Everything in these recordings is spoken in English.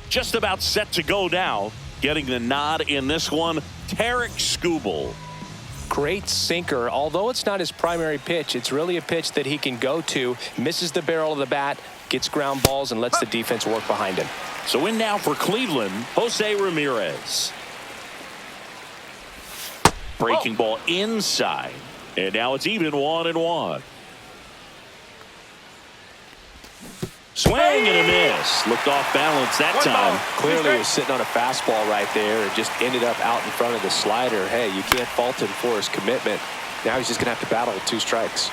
Just about set to go now. Getting the nod in this one, Tarek Skubal. Great sinker. Although it's not his primary pitch, it's really a pitch that he can go to. Misses the barrel of the bat, gets ground balls, and lets the defense work behind him. So in now for Cleveland, Jose Ramirez. Breaking ball inside. And now it's even 1-1. Swing and a miss. Looked off balance that time. Clearly he was sitting on a fastball right there and just ended up out in front of the slider. Hey, you can't fault him for his commitment. Now he's just going to have to battle with 2 strikes.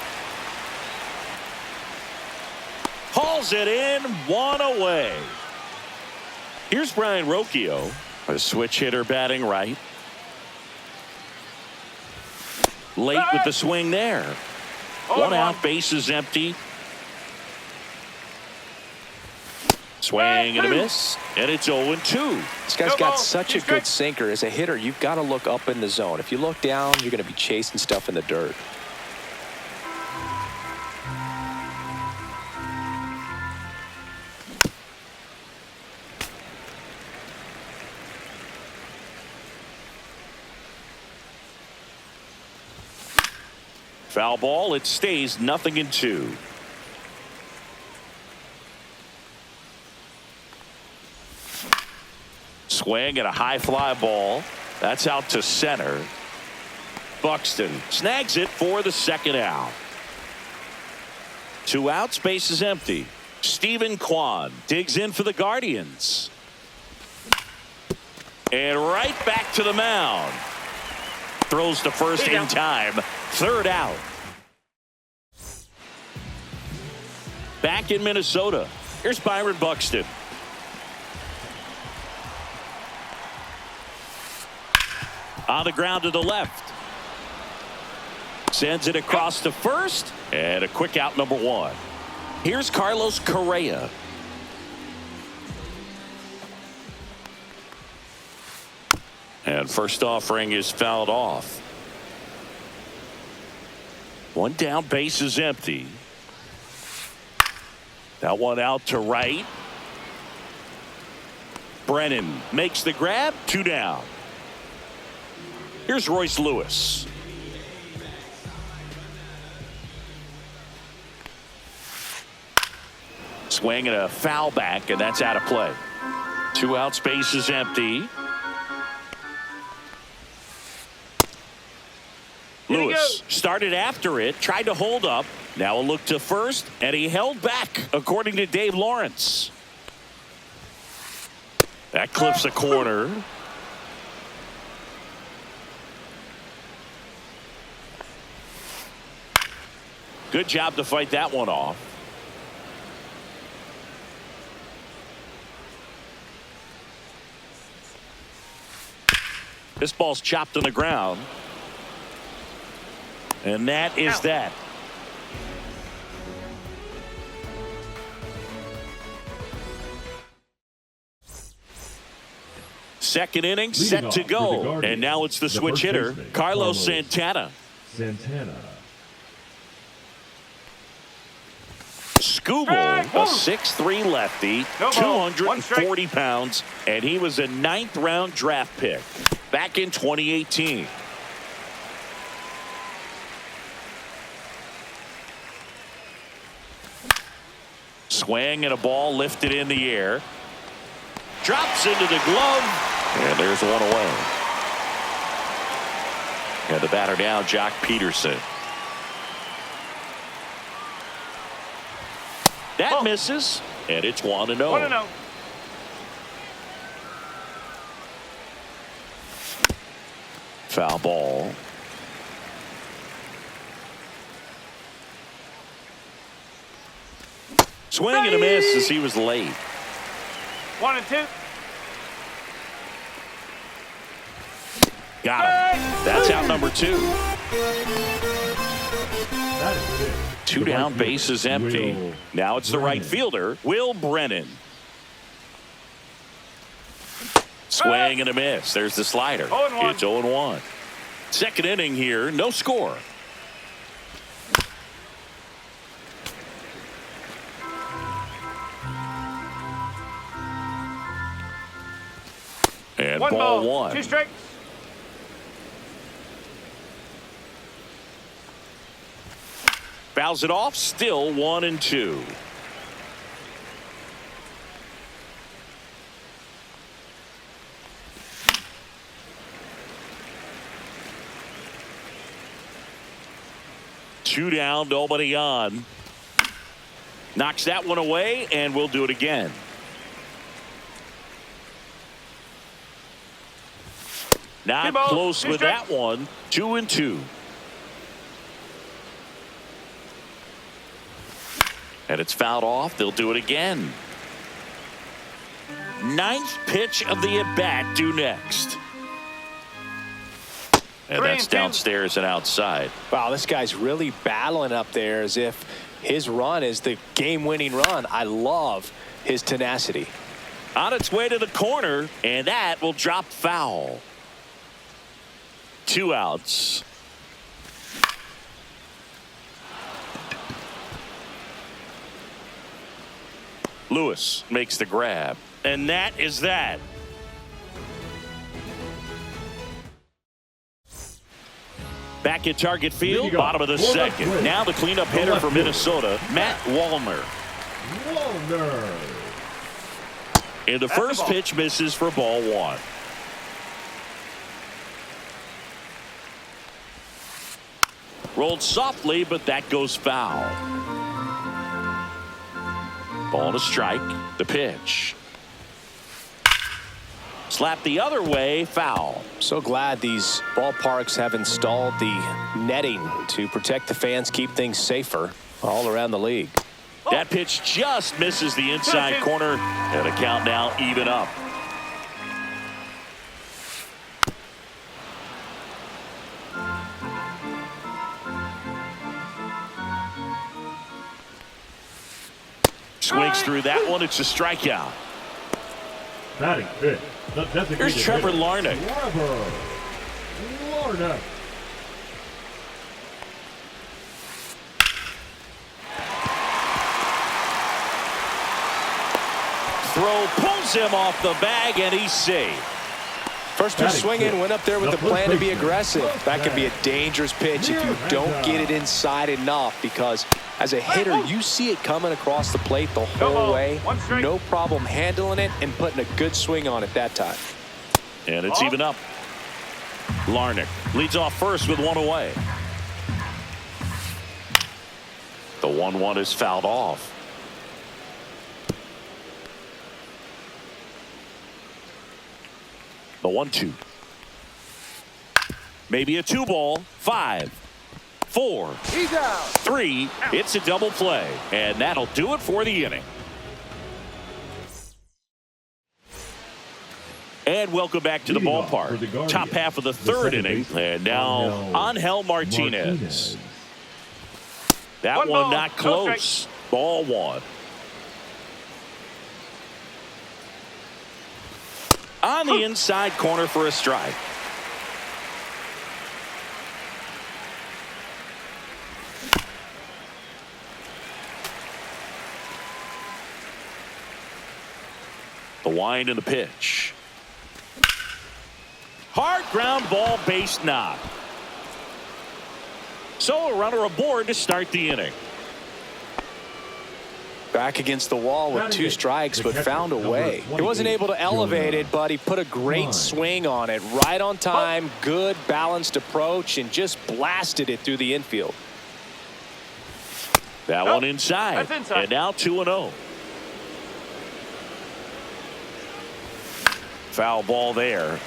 Hauls it in, 1 away. Here's Brian Rocchio, a switch hitter batting right. Late with the swing there. 1 out, bases empty. Swing and a miss, and it's 0-2. This guy's got such a good sinker. As a hitter, you've got to look up in the zone. If you look down, you're going to be chasing stuff in the dirt. Foul ball, it stays 0-2. Swing and a high fly ball. That's out to center. Buxton snags it for the 2nd out. 2 outs, base is empty. Stephen Kwan digs in for the Guardians. And right back to the mound. Throws to first in time. 3rd out. Back in Minnesota. Here's Byron Buxton. On the ground to the left. Sends it across to first. And a quick out, number 1. Here's Carlos Correa. And first offering is fouled off. 1 down, base is empty. That one out to right. Brennan makes the grab. 2 down. Here's Royce Lewis. Swing and a foul back, and that's out of play. 2 outs, base is empty. Lewis started after it, tried to hold up. Now a look to first, and he held back, according to Dave Lawrence. That clips a corner. Good job to fight that one off. This ball's chopped on the ground. And that is that. Second inning set to go. And now it's the switch hitter, Carlos Santana. Skubal, a 6'3" lefty, 240 pounds, and he was a 9th round draft pick back in 2018. Swing and a ball lifted in the air. Drops into the glove, and there's 1 away. And the batter now, Jock Peterson. That misses, and it's 1-0. 1-0. Foul ball. Swing and a miss as he was late. 1-2. Got him. That's out number 2. 2 down, base is empty. Now it's the right fielder, Will Brennan. Swing and a miss. There's the slider. It's 0-1. Second inning here, no score. And One ball ball, one. 2 strikes. Fouls it off, still 1-2. Two down, nobody on. Knocks that one away, and we'll do it again. Not close with that one. 2-2. And it's fouled off. They'll do it again. Ninth pitch of the at-bat due next. And that's downstairs and outside. Wow, this guy's really battling up there as if his run is the game-winning run. I love his tenacity. On its way to the corner, and that will drop foul. 2 outs. Lewis makes the grab, and that is that. Back at Target Field, bottom of the second. Now the cleanup hitter for Minnesota, Matt Wallner. And the first pitch misses for ball one. Rolled softly, but that goes foul. Ball to strike. The pitch. Slap the other way, foul. So glad these ballparks have installed the netting to protect the fans, keep things safer all around the league. That pitch just misses the inside corner, and the count now even up. Swings through that one. It's a strikeout. Batting fifth. Here's Trevor Larnach. Throw pulls him off the bag, and he's safe. First pitch swinging, went up there with the plan to be aggressive. That could be a dangerous pitch if you don't get it inside enough, because as a hitter, you see it coming across the plate the whole way. No problem handling it and putting a good swing on it that time. And it's even up. Larnach leads off first with one away. The 1-1 is fouled off. The 1-2. Maybe a 2-ball. 5, 4, 3. It's a double play, and that'll do it for the inning. And welcome back to the ballpark. Top half of the third inning, and now Angel Martinez. That one not close. Ball one. On the inside corner for a strike. The wind and the pitch. Hard ground ball, base knock. So a runner aboard to start the inning. Back against the wall with 2 strikes, but found a way. He wasn't able to elevate it, but he put a great swing on it. Right on time, good balanced approach, and just blasted it through the infield. That one inside. And now 2-0. Foul ball there.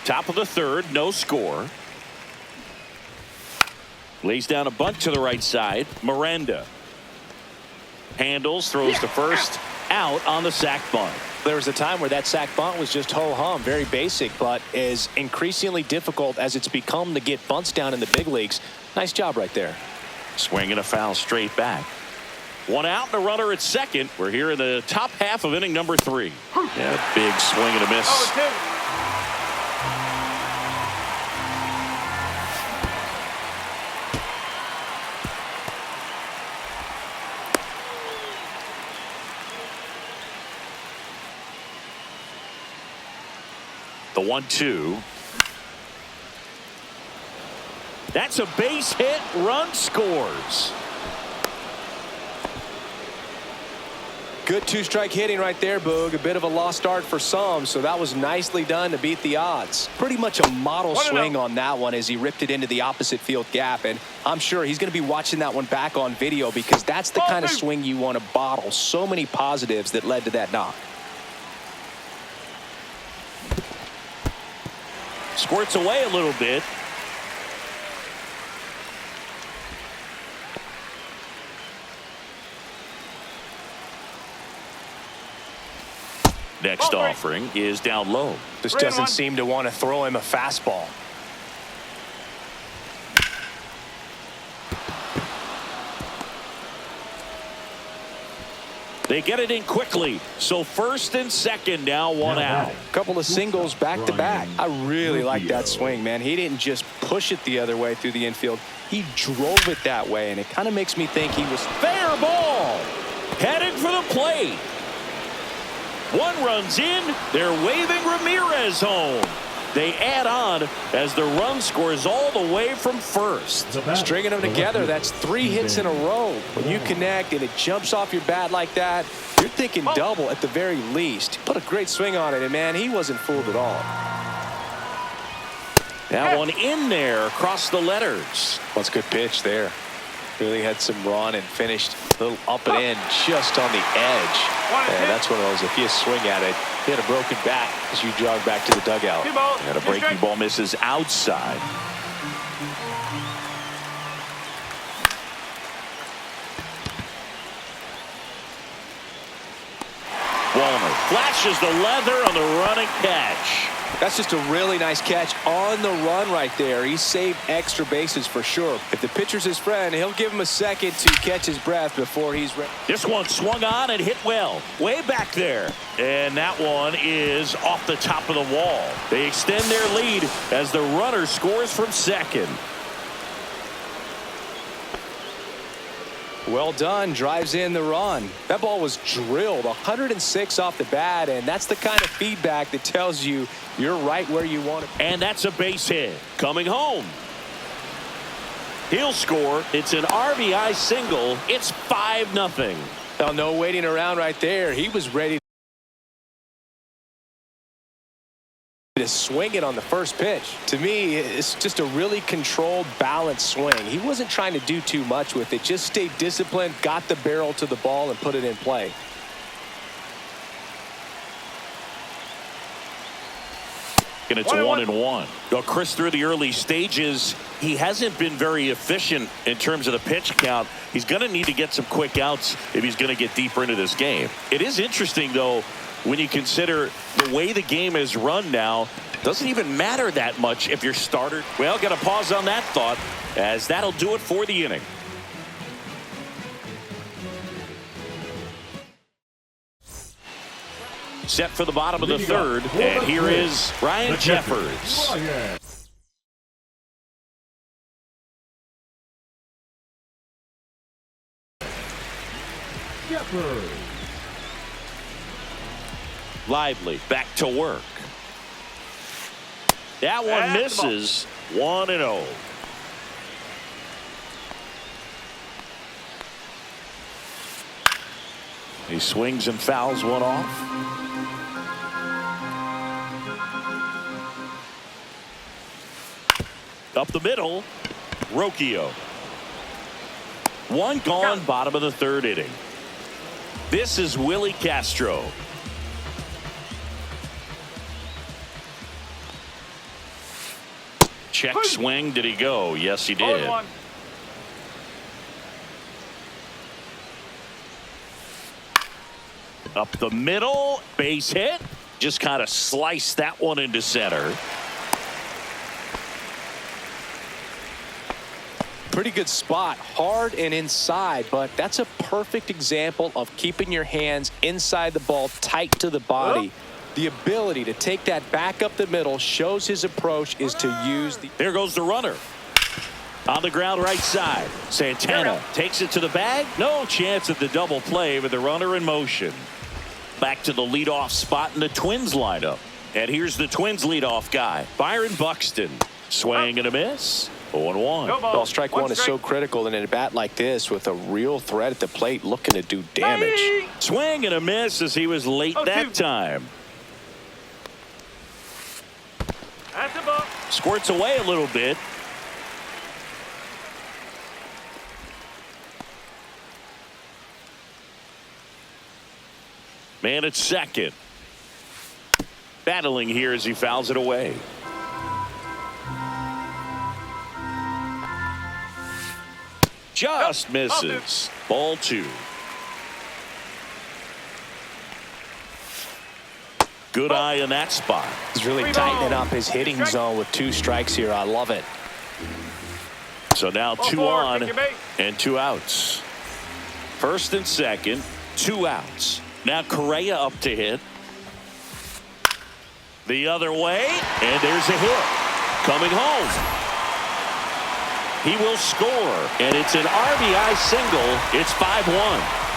Top of the third, no score. Lays down a bunt to the right side. Miranda handles, throws to first, out on the sac bunt. There was a time where that sac bunt was just ho-hum, very basic, but is increasingly difficult as it's become to get bunts down in the big leagues. Nice job right there. Swing and a foul straight back. One out and a runner at second. We're here in the top half of inning number 3. Yeah, big swing and a miss. 0-2. 1-2. That's a base hit. Run scores. Good two-strike hitting right there, Boog. A bit of a lost start for some, so that was nicely done to beat the odds. Pretty much a model swing on that one as he ripped it into the opposite field gap, and I'm sure he's going to be watching that one back on video because that's the kind of swing you want to bottle. So many positives that led to that knock. Squirts away a little bit. Next offering is down low. This doesn't seem to want to throw him a fastball. They get it in quickly. So first and second now, one out. Couple of singles back to back. I really like that swing, man. He didn't just push it the other way through the infield. He drove it that way, and it kind of makes me think he was fair ball. Headed for the plate. One runs in. They're waving Ramirez home. They add on as the run scores all the way from first. Stringing them together, that's 3 hits in a row. When you connect and it jumps off your bat like that, you're thinking double at the very least. Put a great swing on it, and man, he wasn't fooled at all. That one in there across the letters. That's a good pitch there. Really had some run and finished a little up and in just on the edge. And that's one of those, if you swing at it, he had a broken bat as you jog back to the dugout. And a breaking ball misses outside. Walner flashes the leather on the running catch. That's just a really nice catch on the run right there. He saved extra bases for sure. If the pitcher's his friend, he'll give him a second to catch his breath before he's ready. This one swung on and hit well. Way back there. And that one is off the top of the wall. They extend their lead as the runner scores from second. Well done. Drives in the run. That ball was drilled 106 off the bat, and that's the kind of feedback that tells you you're right where you want it. And that's a base hit. Coming home. He'll score. It's an RBI single. It's 5-0. Now, no waiting around right there. He was ready to swing it on the first pitch. To me, it's just a really controlled, balanced swing. He wasn't trying to do too much with it. Just stayed disciplined, got the barrel to the ball, and put it in play. And it's 1-1. Well, Chris, through the early stages, he hasn't been very efficient in terms of the pitch count. He's going to need to get some quick outs if he's going to get deeper into this game. It is interesting, though, when you consider the way the game is run now. Doesn't even matter that much if you're starter. Well, got to pause on that thought, as that'll do it for the inning. Set for the bottom of the third, and here is Ryan Jeffers. Lively back to work. That one misses. 1-0. He swings and fouls one off. Up the middle, Rocchio. One gone, bottom of the third inning. This is Willie Castro. Check swing. Did he go? Yes, he did. Up the middle, base hit. Just kind of sliced that one into center. Pretty good spot, hard and inside, but that's a perfect example of keeping your hands inside the ball, tight to the body. The ability to take that back up the middle shows his approach is to use the... There goes the runner. On the ground right side. Santana takes it to the bag. No chance at the double play with the runner in motion. Back to the leadoff spot in the Twins lineup. And here's the Twins leadoff guy, Byron Buxton. Swing and a miss. 0-1. Well, strike one is so critical in a bat like this with a real threat at the plate looking to do damage. Swing and a miss as he was late that time. That's a ball. Squirts away a little bit. Man at second. Battling here as he fouls it away. Just misses. Ball 2. Good eye in that spot. He's really tightening up his hitting zone with 2 strikes here. I love it. So now 2 on and 2 outs. First and second, 2 outs. Now Correa up to hit. The other way, and there's a hit. Coming home. He will score, and it's an RBI single. It's 5-1.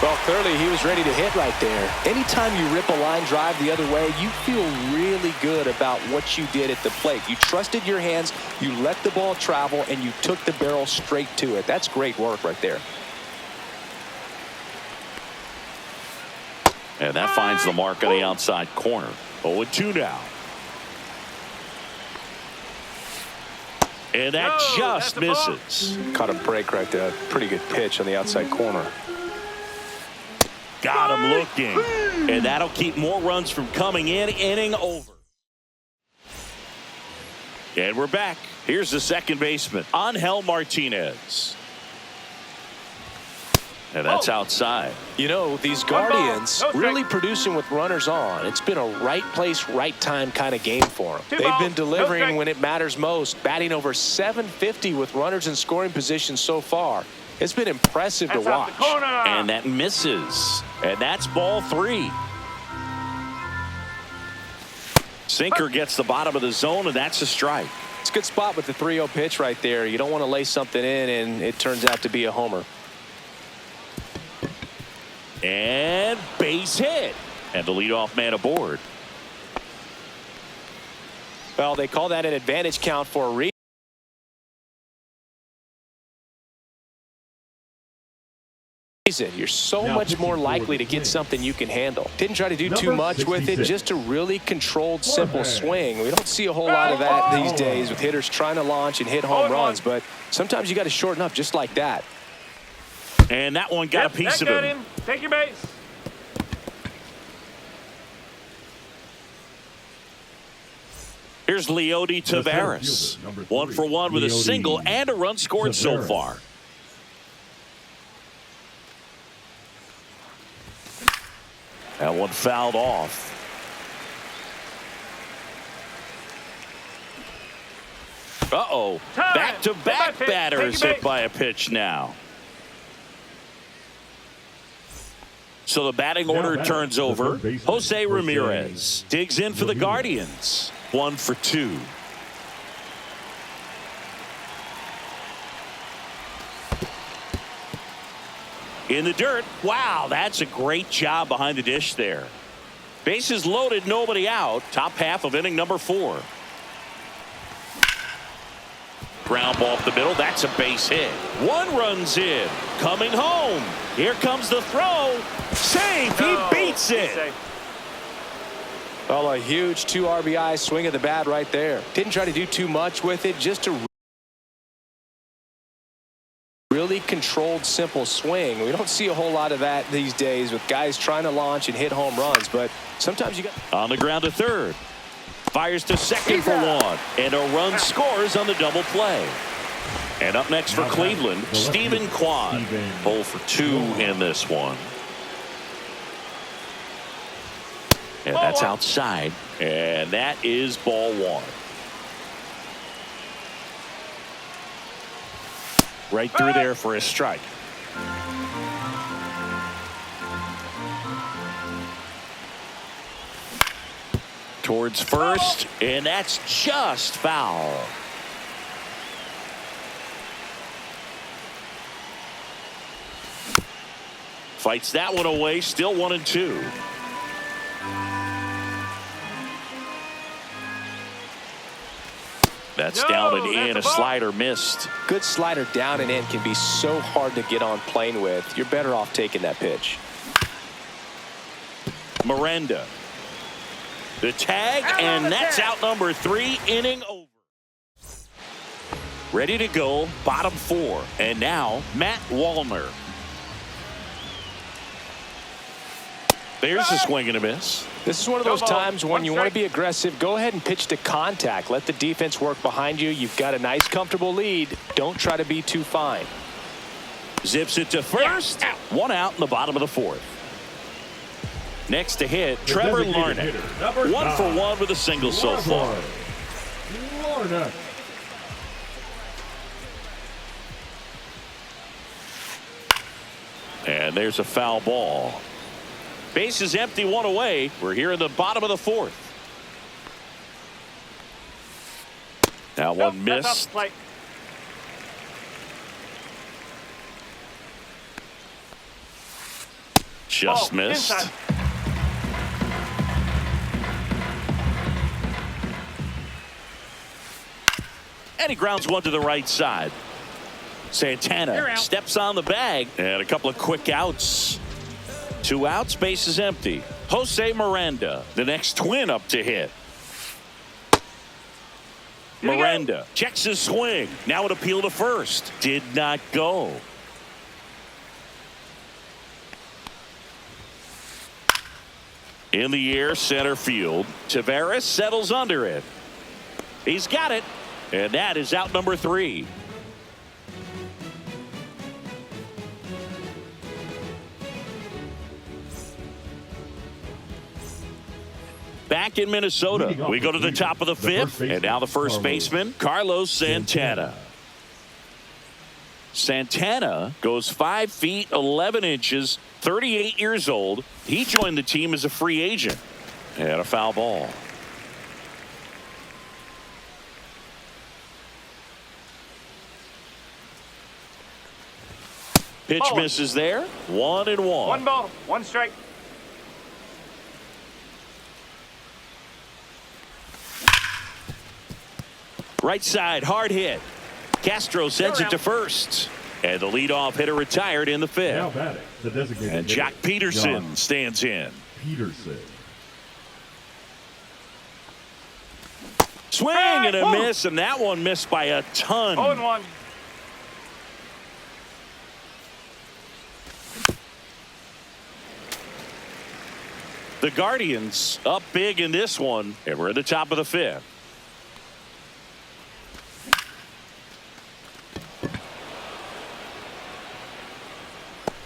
Well, clearly he was ready to hit right there. Anytime you rip a line drive the other way, you feel really good about what you did at the plate. You trusted your hands, you let the ball travel, and you took the barrel straight to it. That's great work right there. And that finds the mark on the outside corner. 0-2 now. And that just misses. Caught a break right there. Pretty good pitch on the outside corner. Got him looking. And that'll keep more runs from coming in. Inning over. And we're back. Here's the second baseman, Angel Martinez. And that's outside. You know, these Guardians really producing with runners on. It's been a right place, right time kind of game for them. They've been delivering when it matters most, batting over .750 with runners in scoring position so far. It's been impressive to watch. And that misses. And that's ball 3. Sinker gets the bottom of the zone, and that's a strike. It's a good spot with the 3-0 pitch right there. You don't want to lay something in, and it turns out to be a homer. And base hit. And the leadoff man aboard. Well, they call that an advantage count for a reason. You're so much more likely to get something you can handle. Didn't try to do too much with it, just a really controlled, simple swing. We don't see a whole lot of that these days with hitters trying to launch and hit home runs, but sometimes you got to shorten up just like that. And that one got a piece of him. Take your base. Here's Leody Taveras. 1 for 1 with a single and a run scored so far. That one fouled off. Uh-oh. Back-to-back batters hit by a pitch now. So the batting order turns over. Jose Ramirez digs in for the Guardians. 1 for 2. In the dirt. Wow, that's a great job behind the dish there. Bases loaded, nobody out. Top half of inning number 4. Ground ball up the middle. That's a base hit. 1 runs in. Coming home. Here comes the throw. Safe. He beats it. Well, a huge 2 RBI swing of the bat right there. Didn't try to do too much with it. Just a really controlled, simple swing. We don't see a whole lot of that these days with guys trying to launch and hit home runs, but sometimes you got on the ground to third. Fires to second for 1, and a run scores on the double play. And up next for Cleveland, Stephen Kwan. 0 for 2 in this one. And that's outside, and that is ball 1. Right through there for a strike. Towards first, and that's just foul. Fights that one away, still 1-2. That's No, down and that's in. a A ball. slider missed. Good slider down and in can be so hard to get on plane with. You're better off taking that pitch. Miranda. The tag, and that's out number 3, inning over. Ready to go, bottom 4. And now, Matt Wallner. There's a swing and a miss. This is one of those Double. times when One you want to strike. be aggressive. Go ahead and pitch to contact. Let the defense work behind you. You've got a nice, comfortable lead. Don't try to be too fine. Zips it to first. One out in the bottom of the 4th. Next to hit, Trevor Larnach. 1 for 1 with a single so far. Larnach. And there's a foul ball. Base is empty, 1 away. We're here in the bottom of the 4th. Now one That's off missed. the plate. Just Ball, missed. inside. And he grounds one to the right side. You're Santana out. steps on the bag. And a couple of quick outs. 2 outs, base is empty. Jose Miranda, the next twin up to hit. Here we go. Miranda checks his swing. Now an appeal to first. Did not go. In the air, center field. Tavares settles under it. He's got it. And that is out number 3. Back in Minnesota, we go to the top of the 5th, and now the first baseman, Carlos Santana. Santana goes 5 feet 11 inches, 38 years old. He joined the team as a free agent. And a foul ball. Pitch Ball. misses there. 1-1. 1 ball, 1 strike. Right side, hard hit. Castro sends it to first. And the leadoff hitter retired in the 5th. Now batting, the designated And hitter, Jack Peterson John stands in. Peterson. Swing and a Woo. miss, and that one missed by a ton. 0-1. The Guardians up big in this one, and we're at the top of the 5th.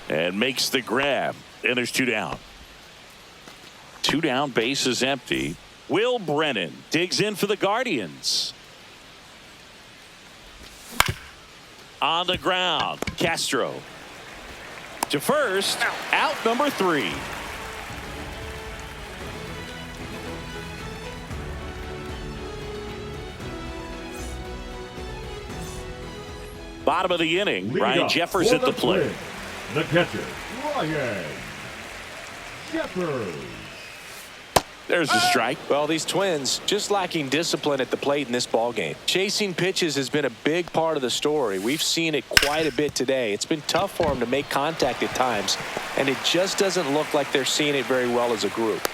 And makes the grab, and there's 2 down. 2 down, base is empty. Will Brennan digs in for the Guardians. On the ground, Castro to first, out number 3. Bottom of the inning, Lead Ryan off Jeffers for at the plate. Twins, the catcher, Ryan Jeffers. There's a strike. Well, these Twins just lacking discipline at the plate in this ballgame. Chasing pitches has been a big part of the story. We've seen it quite a bit today. It's been tough for them to make contact at times, and it just doesn't look like they're seeing it very well as a group.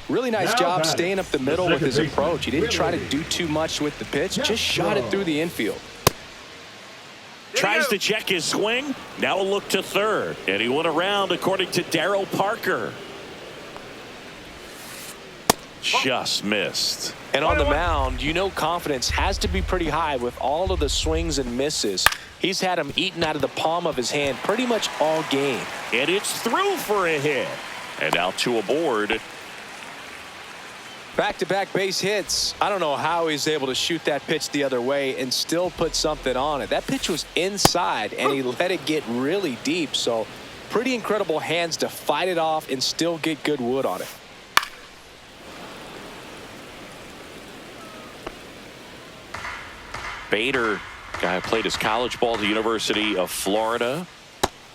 Really nice Now job batting, staying up the middle the with his second approach. He didn't try to baseman, do too much with the pitch, just shot it through the infield. Tries to check his swing. Now a look to third. And he went around according to Darryl Parker. Just missed. And on the mound, you know confidence has to be pretty high with all of the swings and misses. He's had them eaten out of the palm of his hand pretty much all game. And it's through for a hit. And now 2 aboard. Back-to-back base hits. I don't know how he's able to shoot that pitch the other way and still put something on it. That pitch was inside, and he let it get really deep. So pretty incredible hands to fight it off and still get good wood on it. Bader, guy who played his college ball at the University of Florida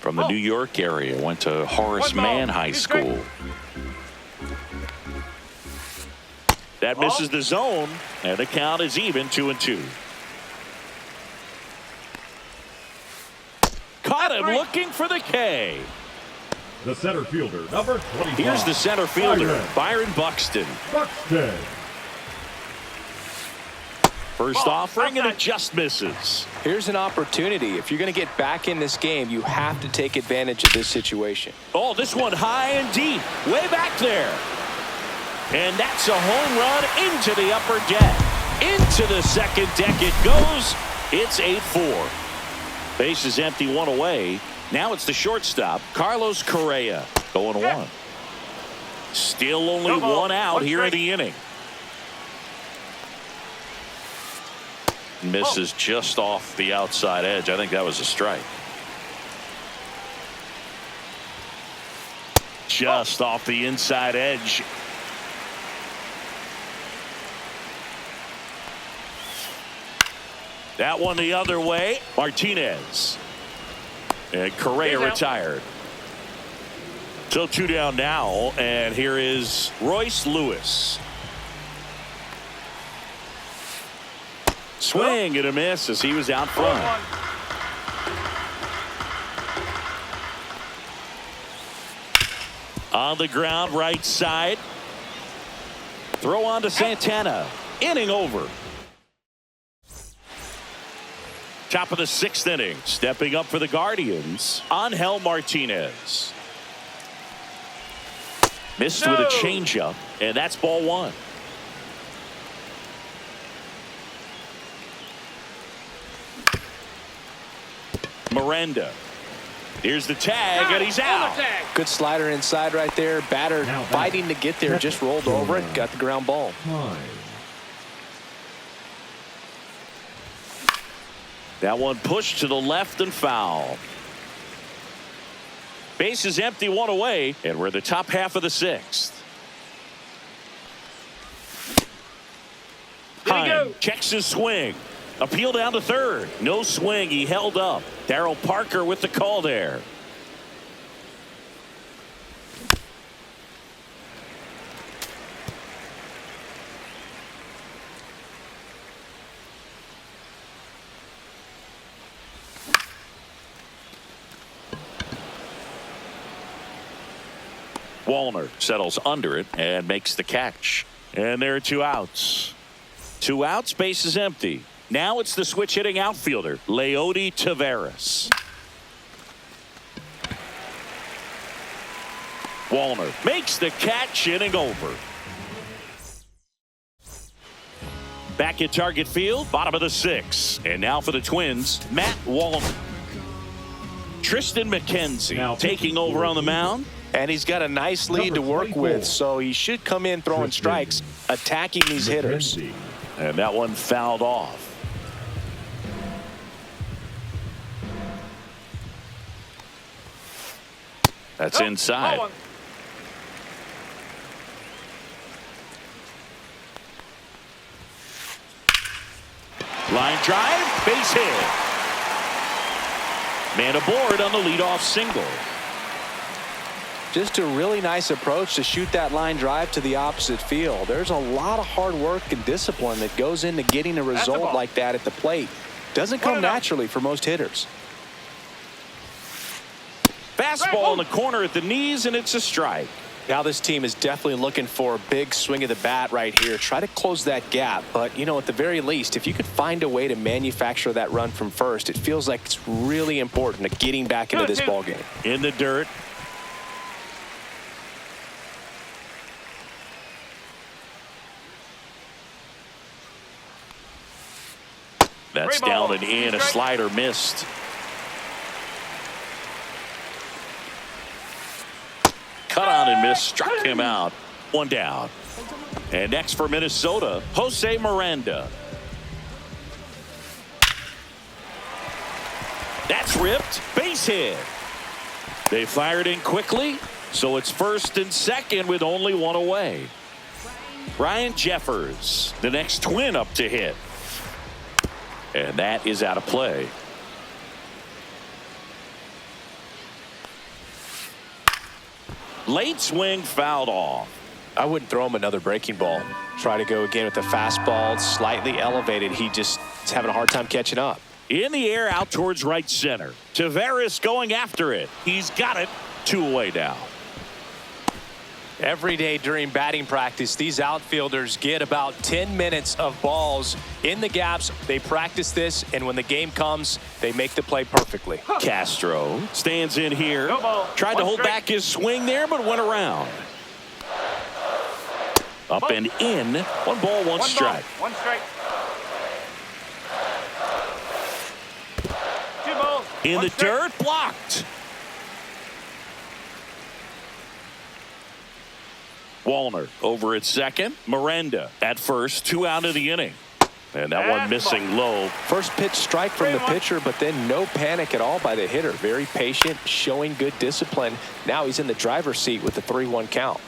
from the New York area. Went to Horace 1 ball, Mann High 2 strikes. School. That misses the zone, and the count is even 2-2. Caught him looking for the K. The center fielder, number 25. Here's the center fielder, Byron Buxton. Buxton. First offering, and it just misses. Here's an opportunity. If you're going to get back in this game, you have to take advantage of this situation. Oh, this one high and deep, way back there. And that's a home run into the upper deck. Into the second deck it goes. It's 8-4. Base is empty, one away. Now it's the shortstop, Carlos Correa, going one. Still only one out here in the inning. Misses just off the outside edge. I think that was a strike. Just off the inside edge. That one the other way. Martinez. And Correa retired. So 2 down now. And here is Royce Lewis. Swing and a miss as he was out front. On the ground, right side. Throw on to Santana. Inning over. Top of the 6th inning. Stepping up for the Guardians, Angel Martinez. Missed with a changeup, and that's ball one. Miranda. Here's the tag, and he's out. Good slider inside right there. Batter fighting to get there. Just rolled over it. Got the ground ball. That one pushed to the left and foul. Base is empty, one away, and we're the top half of the 6th. Hine checks his swing. Appeal down to third. No swing. He held up. Darryl Parker with the call there. Wallner settles under it and makes the catch. And there are 2 outs. 2 outs, base is empty. Now it's the switch hitting outfielder, Leody Taveras. Wallner makes the catch, inning over. Back at Target Field, bottom of the 6th. And now for the Twins, Matt Wallner. Tristan McKenzie taking over on the mound. And he's got a nice lead to work with, so he should come in throwing strikes, attacking these hitters. And that one fouled off. That's inside. Line drive, base hit. Man aboard on the leadoff single. Just a really nice approach to shoot that line drive to the opposite field. There's a lot of hard work and discipline that goes into getting a result like that at the plate. Doesn't come naturally for most hitters. Fastball in the corner at the knees, and it's a strike. Now this team is definitely looking for a big swing of the bat right here. Try to close that gap. But, you know, at the very least, if you could find a way to manufacture that run from first, it feels like it's really important to getting back into this ballgame. In the dirt. That's down and in. A slider missed. Cut on and missed. Struck him out. One down. And next for Minnesota, Jose Miranda. That's ripped. Base hit. They fired in quickly, so it's first and second with only one away. Ryan Jeffers, the next Twin up to hit. And that is out of play. Late swing fouled off. I wouldn't throw him another breaking ball. Try to go again with the fastball, slightly elevated. He just is having a hard time catching up. In the air, out towards right center. Tavares going after it. He's got it. 2 away now. Every day during batting practice, these outfielders get about 10 minutes of balls in the gaps. They practice this, and when the game comes, they make the play perfectly. Castro stands in here. No ball. Tried to hold back his swing there, but went around. Up and in. 1 ball, 1 strike. 1 strike. 2 balls. In 1 the strike. dirt, blocked. Wallner over at second. Miranda at first. 2 out of the inning. And that one missing low. First pitch strike from the pitcher, but then no panic at all by the hitter. Very patient, showing good discipline. Now he's in the driver's seat with the 3-1 count.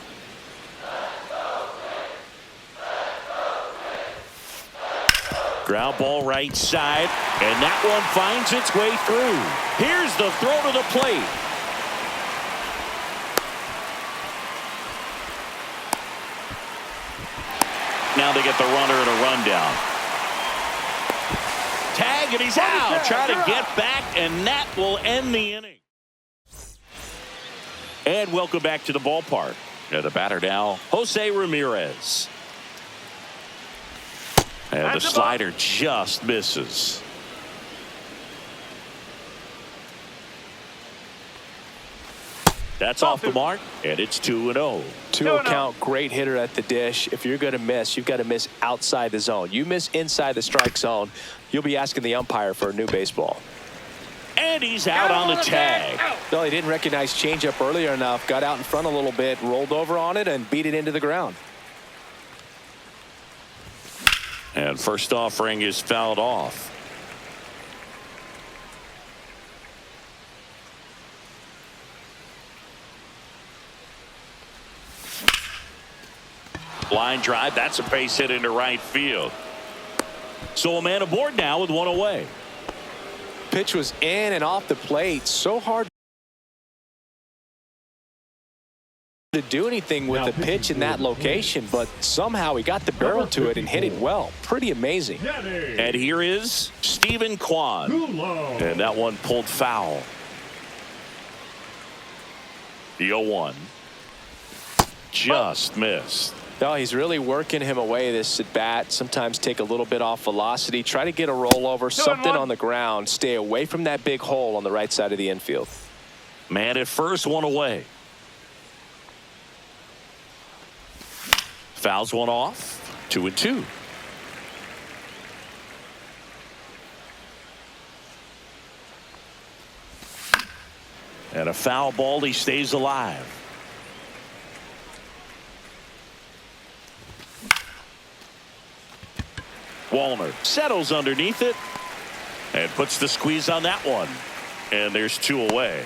Ground ball right side, and that one finds its way through. Here's the throw to the plate. Now they get the runner and a rundown. Tag, and he's out. Try to get back, and that will end the inning. And welcome back to the ballpark. The batter now, Jose Ramirez. And the slider just misses. That's off the mark, and it's 2-0. 2-0 count, great hitter at the dish. If you're going to miss, you've got to miss outside the zone. You miss inside the strike zone, you'll be asking the umpire for a new baseball. And he's out on the tag. No, he didn't recognize changeup earlier enough. Got out in front a little bit, rolled over on it, and beat it into the ground. And first offering is fouled off. Line drive. That's a base hit into right field. So a man aboard now with 1 away. Pitch was in and off the plate. So hard to do anything with the pitch in that location, but somehow he got the barrel to it and hit it well. Pretty amazing. And here is Stephen Kwan. And that one pulled foul. The 0-1. Just missed. No, he's really working him away this at bat. Sometimes take a little bit off velocity. Try to get a rollover, something on the ground. Stay away from that big hole on the right side of the infield. Man at first, 1 away. Fouls one off. 2-2. And a foul ball. He stays alive. Wallner settles underneath it and puts the squeeze on that one. And there's 2 away.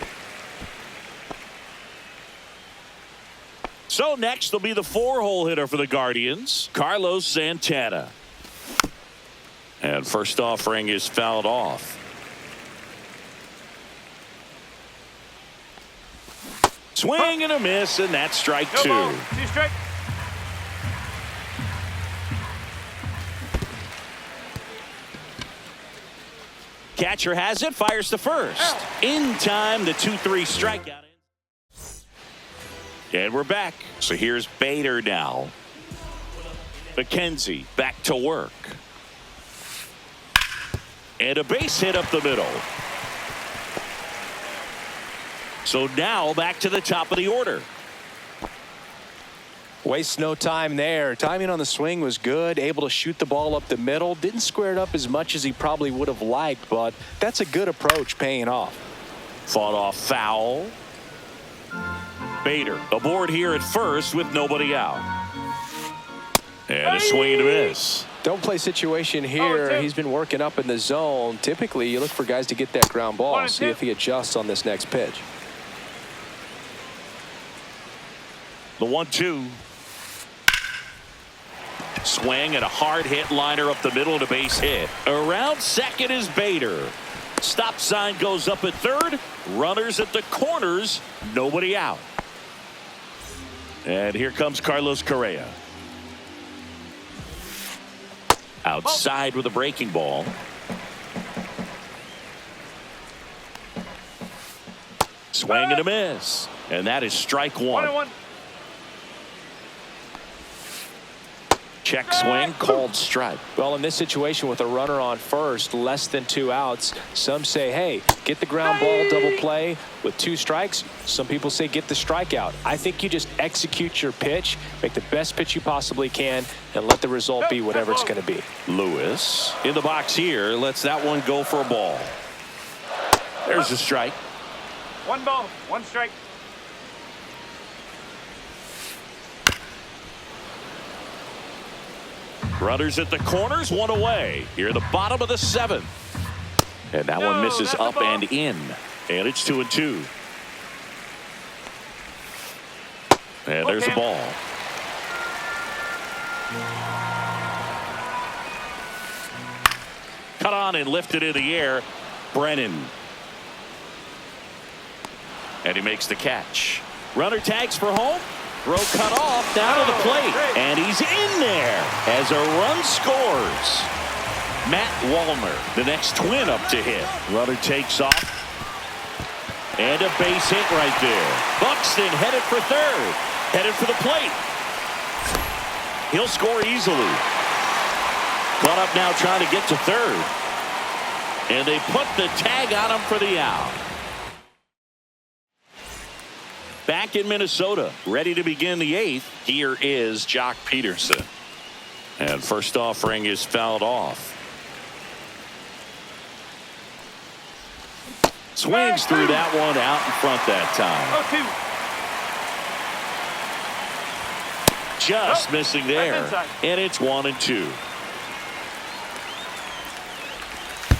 So next will be the 4-hole hitter for the Guardians, Carlos Santana. And first offering is fouled off. Swing and a miss, and that's strike 2. 2 strike. Catcher has it, fires to first. In time, the 2-3 strikeout. And we're back. So here's Bader now. McKenzie back to work. And a base hit up the middle. So now back to the top of the order. Wastes no time there. Timing on the swing was good. Able to shoot the ball up the middle. Didn't square it up as much as he probably would have liked, but that's a good approach paying off. Fought off foul. Bader aboard here at first with nobody out. And a swing and a miss. Don't play situation here. He's been working up in the zone. Typically, you look for guys to get that ground ball. See if he adjusts on this next pitch. The 1-2. Swing and a hard hit liner up the middle and a base hit. Around second is Bader. Stop sign goes up at third. Runners at the corners. Nobody out. And here comes Carlos Correa. Outside with a breaking ball. Swing and a miss. And that is strike one. 1-1. Check swing, called strike. Well, in this situation with a runner on first, less than 2 outs, some say, hey, get the ground ball double play with 2 strikes. Some people say get the strikeout. I think you just execute your pitch, make the best pitch you possibly can, and let the result be whatever it's going to be. Lewis in the box here, lets that one go for a ball. There's a strike. 1 ball, 1 strike. Runners at the corners, 1 away. Here in the bottom of the 7th. And that one misses up and in. And it's 2-2. And there's a ball. Cut on and lifted in the air. Brennan. And he makes the catch. Runner tags for home. Throw cut off down to the plate. And he's in there as a run scores. Matt Wallner, the next twin up to hit. Runner takes off. And a base hit right there. Buxton headed for third. Headed for the plate. He'll score easily. Caught up now trying to get to third. And they put the tag on him for the out. Back in Minnesota, ready to begin the 8th. Here is Jock Peterson. And first offering is fouled off. Swings through that one out in front that time. 0-2. Just missing there. And it's 1-2.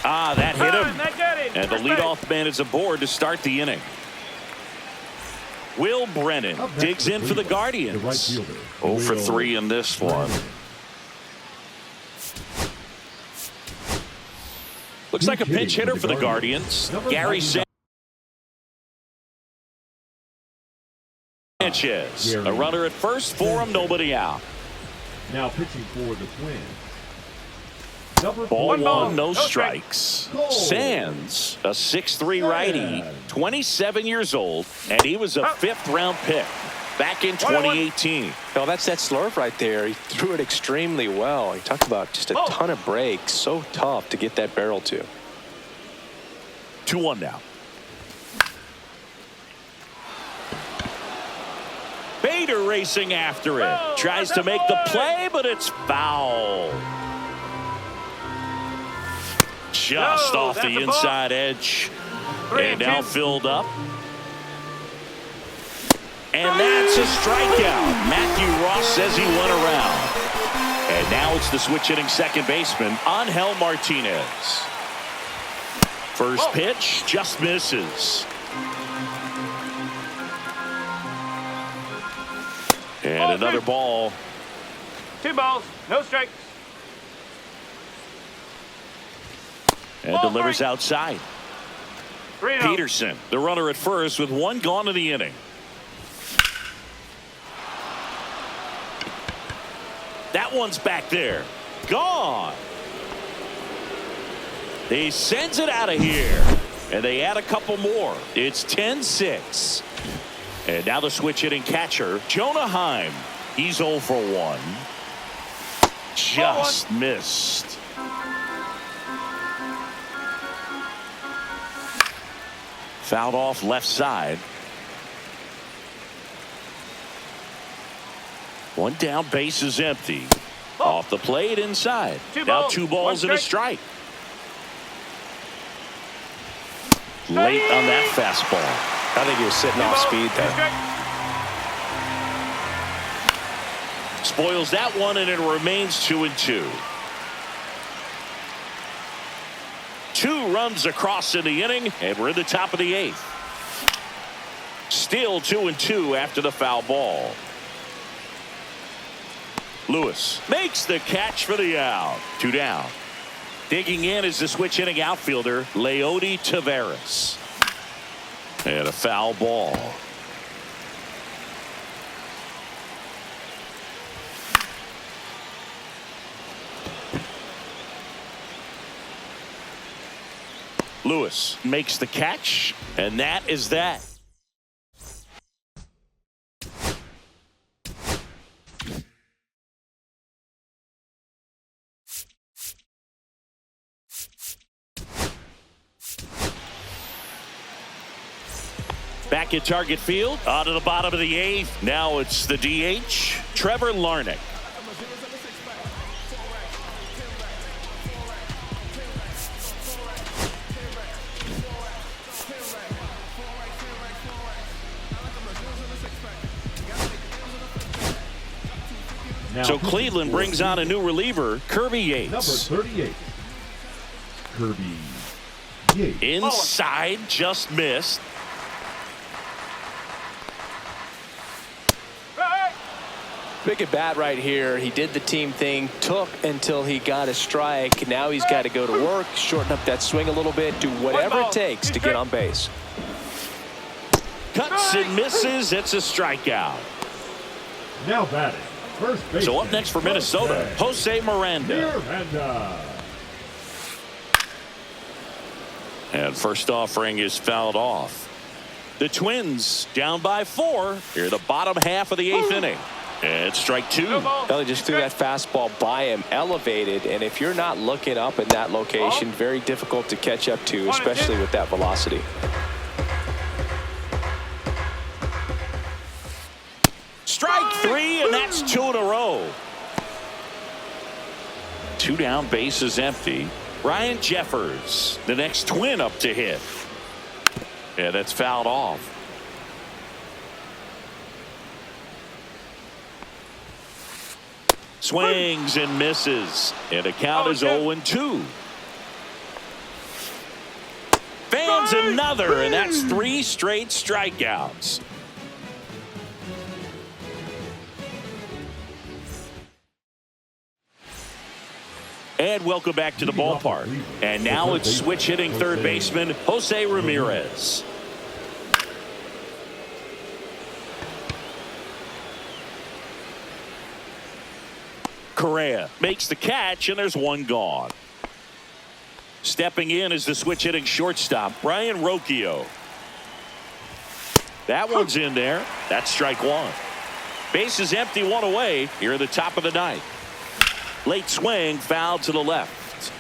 Ah, that hit him. And the leadoff man is aboard to start the inning. Will Brennan digs in for the Guardians. 0 for 3 in this one. Looks like a pinch hitter for the Guardians. Gary Sanchez. A runner at first for him, nobody out. Now pitching for the Twins. Ball 1, no strikes. Sands, a 6'3" righty, 27 years old, and he was a 5th-round pick back in 2018. Well, that's that slurve right there. He threw it extremely well. He talked about just a ton of breaks. So tough to get that barrel to. 2-1 now. Bader racing after it. Tries to make the play, but it's foul. Just off the inside edge. And now filled up. And that's a strikeout. Matthew Ross says he went around. And now it's the switch hitting second baseman, Angel Martinez. First pitch just misses. And another ball. 2 balls, no strikes. And delivers outside. Peterson, the runner at first with 1 gone in the inning. That one's back there. Gone. He sends it out of here. And they add a couple more. It's 10-6. And now the switch hitting catcher, Jonah Heim. He's 0 for 1. Just missed. Fouled off left side. 1 down, base is empty. Off the plate inside. Now 2 balls and a strike. Late on that fastball. I think he was sitting off speed there. Spoils that one, and it remains 2-2. 2 runs across in the inning, and we're in the top of the 8th. Still 2-2 after the foul ball. Lewis makes the catch for the out. 2 down. Digging in is the switch hitting outfielder, Leody Taveras. And a foul ball. Lewis makes the catch, and that is that. Back at Target Field, out of the bottom of the eighth. Now it's the DH, Trevor Larnach. So Cleveland brings on a new reliever, Kirby Yates. Number 38, Kirby Yates. Inside, just missed. Big at bat right here. He did the team thing, took until he got a strike. Now he's got to go to work, shorten up that swing a little bit, do whatever it takes to get on base. Cuts and misses. It's a strikeout. Now batting, first base. So up next for Minnesota, Jose Miranda. And first offering is fouled off. The Twins down by 4 here, the bottom half of the 8th inning. And strike 2. Well, he just threw that fastball by him, elevated, and if you're not looking up in that location, very difficult to catch up to, especially with that velocity. Strike 3, and that's 2 in a row. 2 down, bases empty. Ryan Jeffers, the next Twin up to hit. Yeah, that's fouled off. Swings and misses, and the count is 0-2. Fans another, and that's 3 straight strikeouts. And welcome back to the ballpark. And now it's switch hitting third baseman Jose Ramirez. Correa makes the catch, and there's 1 gone. Stepping in is the switch hitting shortstop Brian Rocchio. That one's in there. That's strike 1. Base is empty, 1 away here at the top of the 9th. Late swing, foul to the left.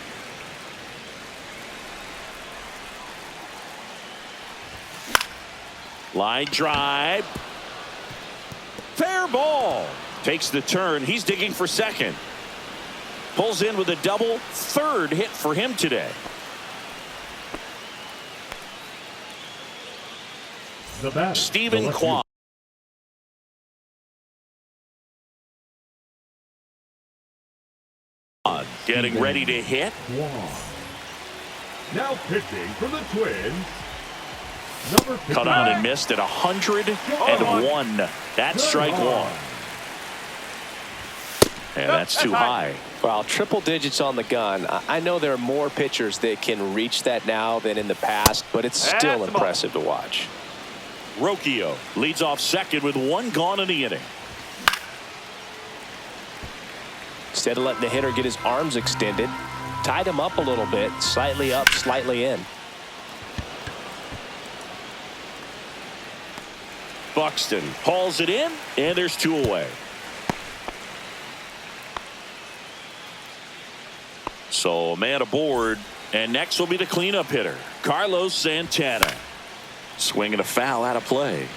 Line drive. Fair ball. Takes the turn. He's digging for second. Pulls in with a double. 3rd hit for him today. The batter, Stephen Kwan. Getting ready to hit. Now pitching for the Twins. Number 59. Cut on and missed at 101. That's strike 1. And that's too high. Well, triple digits on the gun. I know there are more pitchers that can reach that now than in the past, but it's still impressive to watch. Rocchio leads off second with 1 gone in the inning. Instead of letting the hitter get his arms extended, tied him up a little bit, slightly up, slightly in. Buxton hauls it in, and there's 2 away. So a man aboard, and next will be the cleanup hitter, Carlos Santana. Swinging a foul out of play.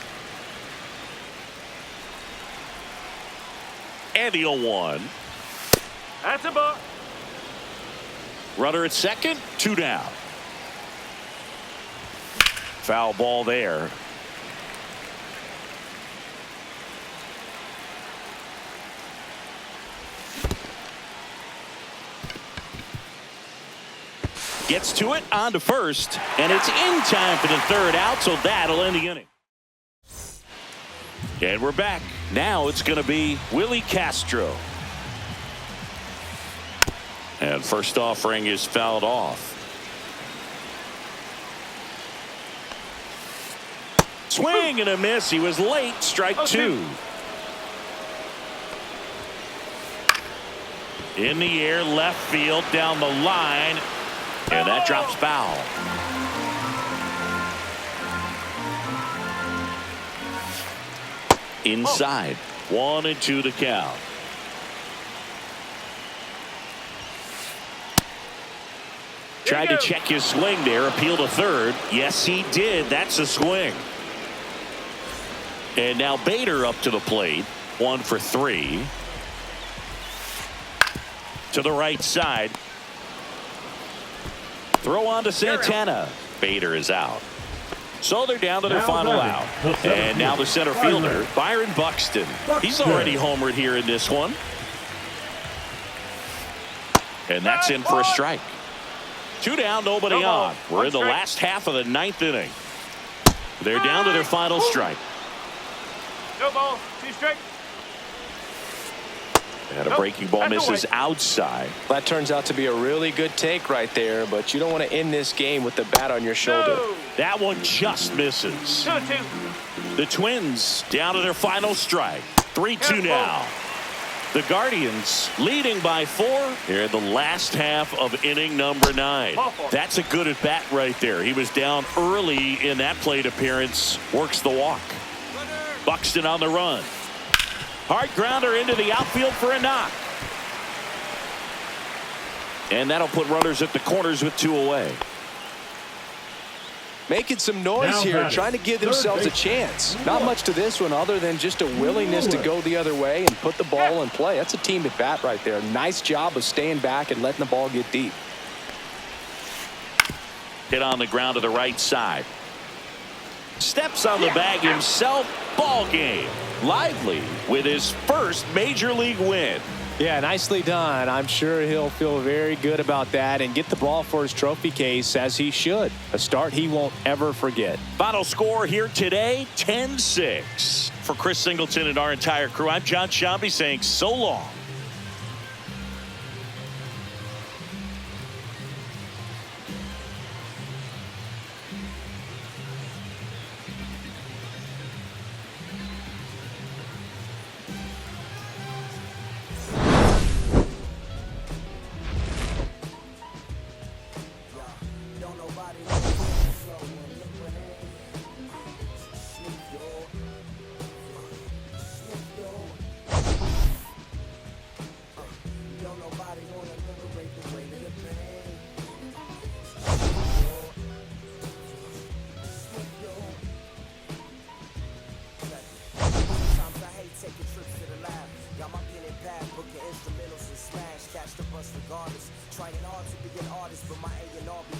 And the 0-1. That's a ball. Runner at second, 2 down. Foul ball there. Gets to it, on to first, and it's in time for the 3rd out, so that'll end the inning. And we're back. Now it's going to be Willie Castro. And first offering is fouled off. Swing and a miss. He was late. Strike 2. In the air, left field, down the line. And that drops foul. Inside. 1-2 to count. Tried to check his swing there. Appeal to third. Yes, he did. That's a swing. And now Bader up to the plate. 1 for 3. To the right side. Throw on to Santana. Bader is out. So they're down to their final out. And now the center fielder, Byron Buxton. He's already homered here in this one. And that's in for a strike. 2 down, nobody on. We're in the last half of the 9th inning. They're down to their final strike. No ball, 2 strikes. And a breaking ball misses outside. That turns out to be a really good take right there, but you don't want to end this game with the bat on your shoulder. No. That one just misses. 2-2. The Twins down to their final strike. 3-2 now. The Guardians leading by 4 here in the last half of inning number 9. That's a good at bat right there. He was down early in that plate appearance. Works the walk. Buxton on the run. Hard grounder into the outfield for a knock. And that'll put runners at the corners with 2 away. Making some noise here, trying to give themselves a chance. Not much to this one other than just a willingness to go the other way and put the ball in play. That's a team at bat right there. Nice job of staying back and letting the ball get deep. Hit on the ground to the right side. Steps on the bag himself. Ball game. Lively with his first major league win. Yeah, nicely done. I'm sure he'll feel very good about that and get the ball for his trophy case, as he should. A start he won't ever forget. Final score here today, 10-6. For Chris Singleton and our entire crew, I'm John Shambi saying so long. Regardless, trying hard to be an artist, but my A&R be